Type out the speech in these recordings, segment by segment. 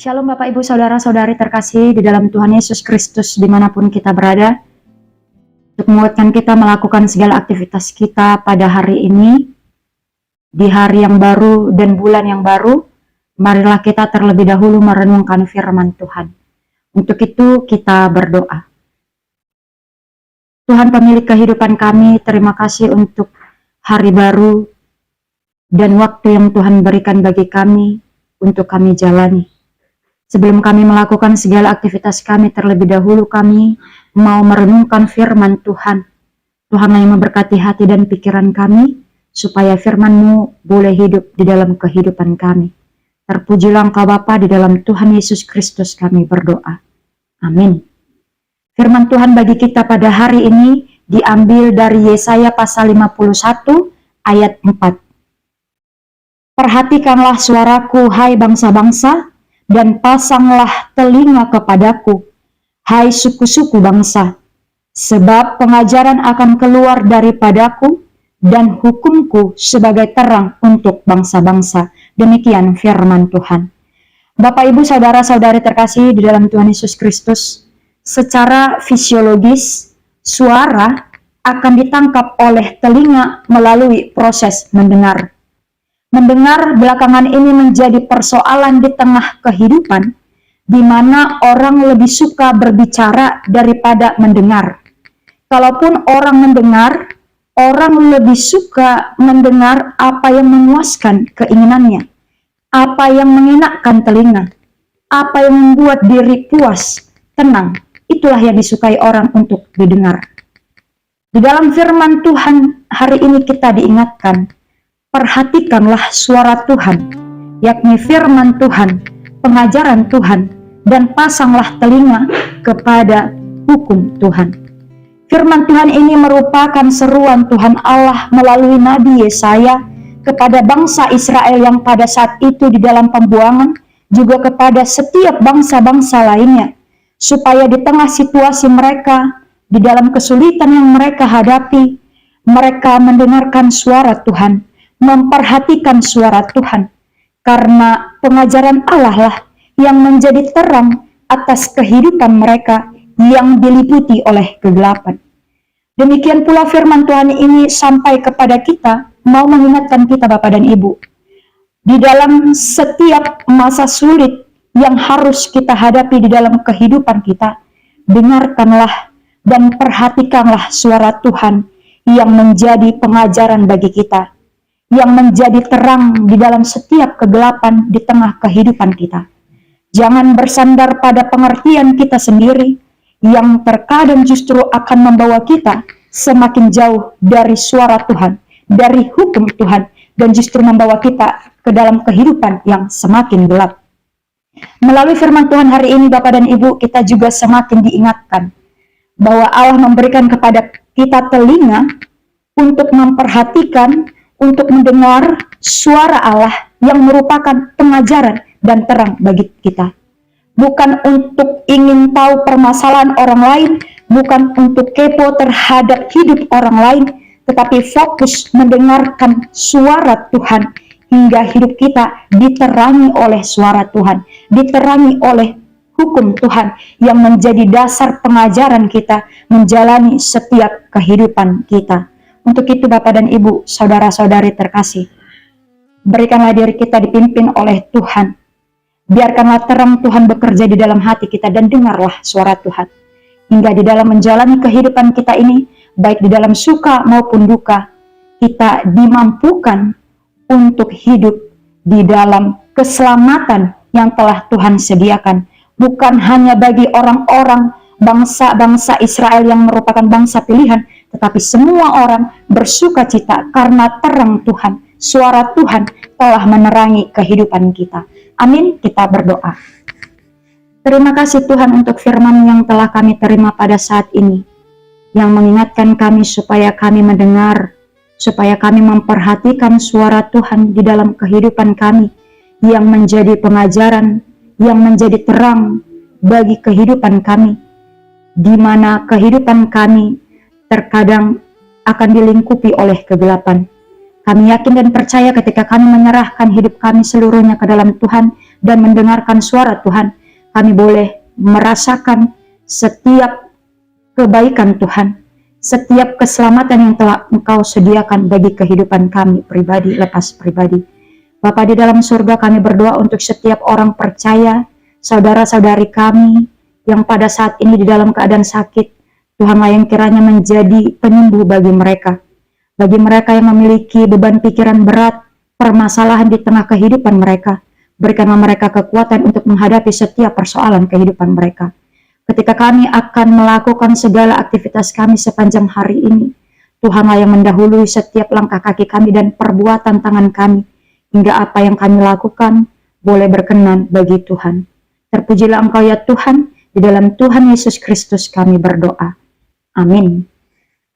Shalom Bapak Ibu Saudara-saudari terkasih di dalam Tuhan Yesus Kristus dimanapun kita berada, untuk menguatkan kita melakukan segala aktivitas kita pada hari ini, di hari yang baru dan bulan yang baru. Marilah kita terlebih dahulu merenungkan firman Tuhan. Untuk itu kita berdoa. Tuhan pemilik kehidupan kami, terima kasih untuk hari baru dan waktu yang Tuhan berikan bagi kami untuk kami jalani. Sebelum kami melakukan segala aktivitas kami, terlebih dahulu kami mau merenungkan firman Tuhan. Tuhanlah yang memberkati hati dan pikiran kami, supaya firman-Mu boleh hidup di dalam kehidupan kami. Terpujilah Engkau Bapa, di dalam Tuhan Yesus Kristus kami berdoa. Amin. Firman Tuhan bagi kita pada hari ini diambil dari Yesaya pasal 51 ayat 4. Perhatikanlah suaraku, hai bangsa-bangsa, dan pasanglah telinga kepadaku, hai suku-suku bangsa. Sebab pengajaran akan keluar daripadaku, dan hukumku sebagai terang untuk bangsa-bangsa. Demikian firman Tuhan. Bapak, Ibu, Saudara-saudari terkasih di dalam Tuhan Yesus Kristus, secara fisiologis, suara akan ditangkap oleh telinga melalui proses mendengar. Mendengar belakangan ini menjadi persoalan di tengah kehidupan, di mana orang lebih suka berbicara daripada mendengar. Kalaupun orang mendengar, orang lebih suka mendengar apa yang memuaskan keinginannya, apa yang mengenakkan telinga, apa yang membuat diri puas, tenang. Itulah yang disukai orang untuk didengar. Di dalam firman Tuhan hari ini kita diingatkan, perhatikanlah suara Tuhan, yakni firman Tuhan, pengajaran Tuhan, dan pasanglah telinga kepada hukum Tuhan. Firman Tuhan ini merupakan seruan Tuhan Allah melalui Nabi Yesaya kepada bangsa Israel yang pada saat itu di dalam pembuangan, juga kepada setiap bangsa-bangsa lainnya, supaya di tengah situasi mereka, di dalam kesulitan yang mereka hadapi, mereka mendengarkan suara Tuhan, memperhatikan suara Tuhan, karena pengajaran Allah lah yang menjadi terang atas kehidupan mereka yang diliputi oleh kegelapan. Demikian pula firman Tuhan ini sampai kepada kita, mau mengingatkan kita Bapak dan Ibu, di dalam setiap masa sulit yang harus kita hadapi di dalam kehidupan kita, dengarkanlah dan perhatikanlah suara Tuhan yang menjadi pengajaran bagi kita, yang menjadi terang di dalam setiap kegelapan di tengah kehidupan kita. Jangan bersandar pada pengertian kita sendiri, yang terkadang justru akan membawa kita semakin jauh dari suara Tuhan, dari hukum Tuhan, dan justru membawa kita ke dalam kehidupan yang semakin gelap. Melalui firman Tuhan hari ini Bapak dan Ibu, kita juga semakin diingatkan bahwa Allah memberikan kepada kita telinga untuk memperhatikan, untuk mendengar suara Allah yang merupakan pengajaran dan terang bagi kita. Bukan untuk ingin tahu permasalahan orang lain, bukan untuk kepo terhadap hidup orang lain, tetapi fokus mendengarkan suara Tuhan hingga hidup kita diterangi oleh suara Tuhan, diterangi oleh hukum Tuhan yang menjadi dasar pengajaran kita menjalani setiap kehidupan kita. Untuk itu Bapak dan Ibu, saudara-saudari terkasih, berikanlah diri kita dipimpin oleh Tuhan. Biarkanlah terang Tuhan bekerja di dalam hati kita dan dengarlah suara Tuhan. Hingga di dalam menjalani kehidupan kita ini, baik di dalam suka maupun duka, kita dimampukan untuk hidup di dalam keselamatan yang telah Tuhan sediakan. Bukan hanya bagi orang-orang bangsa-bangsa Israel yang merupakan bangsa pilihan, tetapi semua orang bersuka cita karena terang Tuhan, suara Tuhan telah menerangi kehidupan kita. Amin, kita berdoa. Terima kasih Tuhan untuk firman yang telah kami terima pada saat ini, yang mengingatkan kami supaya kami mendengar, supaya kami memperhatikan suara Tuhan di dalam kehidupan kami, yang menjadi pengajaran, yang menjadi terang bagi kehidupan kami, di mana kehidupan kami terkadang akan dilingkupi oleh kegelapan. Kami yakin dan percaya ketika kami menyerahkan hidup kami seluruhnya ke dalam Tuhan dan mendengarkan suara Tuhan, kami boleh merasakan setiap kebaikan Tuhan, setiap keselamatan yang telah Engkau sediakan bagi kehidupan kami pribadi lepas pribadi. Bapa di dalam surga, kami berdoa untuk setiap orang percaya, saudara-saudari kami yang pada saat ini di dalam keadaan sakit. Tuhanlah yang kiranya menjadi penyembuh bagi mereka. Bagi mereka yang memiliki beban pikiran berat, permasalahan di tengah kehidupan mereka, berikanlah mereka kekuatan untuk menghadapi setiap persoalan kehidupan mereka. Ketika kami akan melakukan segala aktivitas kami sepanjang hari ini, Tuhanlah yang mendahului setiap langkah kaki kami dan perbuatan tangan kami, hingga apa yang kami lakukan boleh berkenan bagi Tuhan. Terpujilah Engkau ya Tuhan, di dalam Tuhan Yesus Kristus kami berdoa. Amin.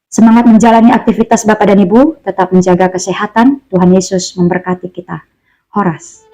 Semangat menjalani aktivitas Bapak dan Ibu, tetap menjaga kesehatan. Tuhan Yesus memberkati kita. Horas.